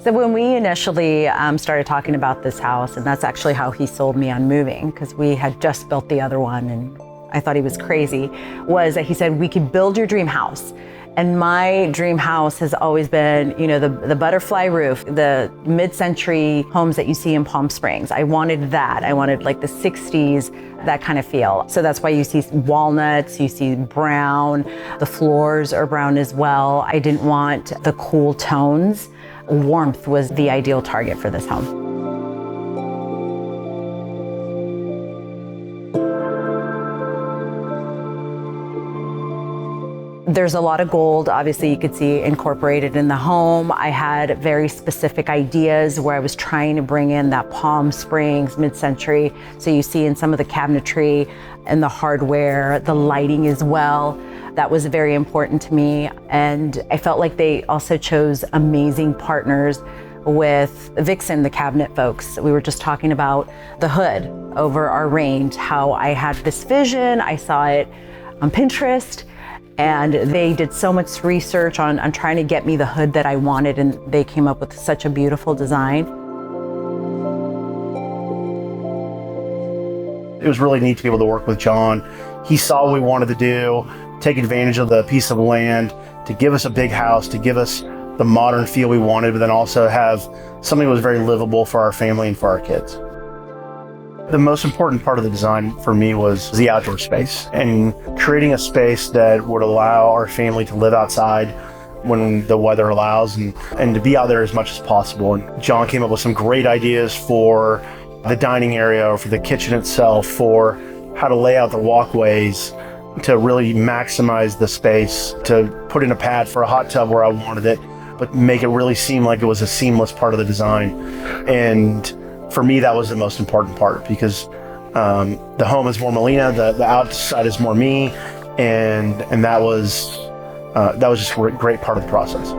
So when we initially started talking about this house, and that's actually how he sold me on moving, because we had just built the other one and I thought he was crazy, was that he said, we could build your dream house. And my dream house has always been, you know, the butterfly roof, the mid-century homes that you see in Palm Springs. I wanted that. I wanted like the 60s, that kind of feel. So that's why you see walnuts, you see brown, the floors are brown as well. I didn't want the cool tones. Warmth was the ideal target for this home. There's a lot of gold, obviously you could see incorporated in the home. I had very specific ideas where I was trying to bring in that Palm Springs mid-century. So you see in some of the cabinetry and the hardware, the lighting as well. That was very important to me. And I felt like they also chose amazing partners with Vixen, the cabinet folks. We were just talking about the hood over our range, how I had this vision, I saw it on Pinterest, and they did so much research on trying to get me the hood that I wanted, and they came up with such a beautiful design. It was really neat to be able to work with John. He saw what we wanted to do, take advantage of the piece of land to give us a big house, to give us the modern feel we wanted, but then also have something that was very livable for our family and for our kids. The most important part of the design for me was the outdoor space and creating a space that would allow our family to live outside when the weather allows and to be out there as much as possible. And John came up with some great ideas for the dining area or for the kitchen itself, for how to lay out the walkways to really maximize the space, to put in a pad for a hot tub where I wanted it, but make it really seem like it was a seamless part of the design. And for me, that was the most important part, because the home is more Melina, the outside is more me, and that was just a great part of the process.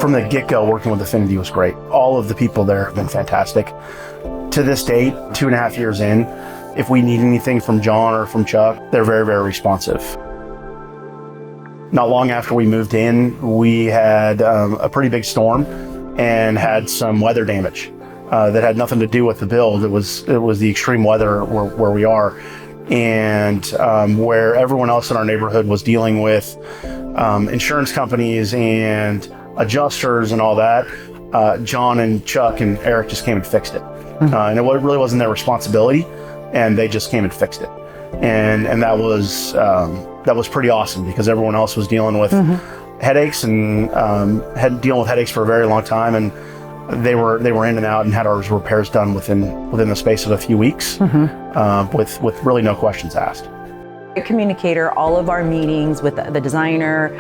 From the get-go, working with Affinity was great. All of the people there have been fantastic. To this date, 2.5 years in, if we need anything from John or from Chuck, they're very, very responsive. Not long after we moved in, we had a pretty big storm and had some weather damage that had nothing to do with the build. It was the extreme weather where we are, and where everyone else in our neighborhood was dealing with insurance companies and adjusters and all that. John and Chuck and Eric just came and fixed it, and it really wasn't their responsibility, and they just came and fixed it, and that was pretty awesome, because everyone else was dealing with headaches and dealing with headaches for a very long time, and they were in and out and had our repairs done within the space of a few weeks, with really no questions asked. Communicator, all of our meetings with the designer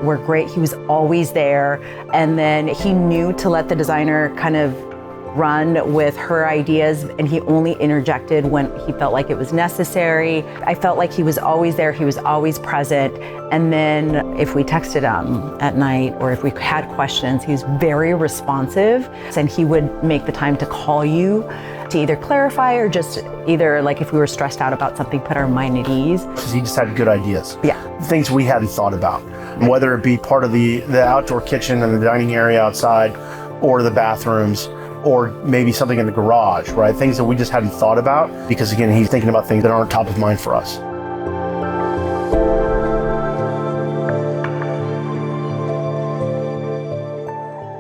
were great. He was always there, and then he knew to let the designer kind of run with her ideas, and he only interjected when he felt like it was necessary. I felt like he was always there, he was always present, and then if we texted him at night or if we had questions, he's very responsive, and he would make the time to call you to either clarify or just either, like, if we were stressed out about something, put our mind at ease. Because he just had good ideas. Yeah. Things we hadn't thought about, whether it be part of the outdoor kitchen and the dining area outside, or the bathrooms, or maybe something in the garage, right? Things that we just hadn't thought about, because again, he's thinking about things that aren't top of mind for us.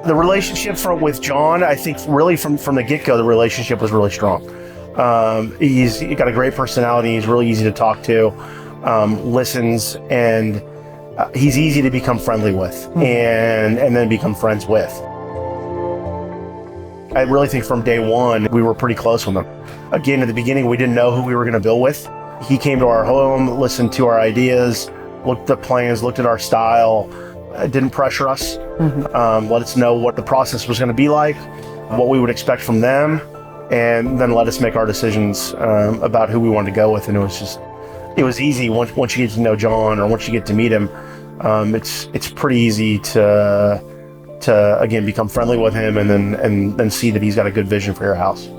The relationship with John, I think really from the get-go, the relationship was really strong. He's got a great personality, he's really easy to talk to, listens, and he's easy to become friendly with, and then become friends with. I really think from day one, we were pretty close with him. Again, at the beginning, we didn't know who we were going to build with. He came to our home, listened to our ideas, looked at plans, looked at our style, didn't pressure us, let us know what the process was going to be like, what we would expect from them, and then let us make our decisions about who we wanted to go with. And it was easy once you get to know John, or once you get to meet him. It's pretty easy to again become friendly with him, and then see that he's got a good vision for your house.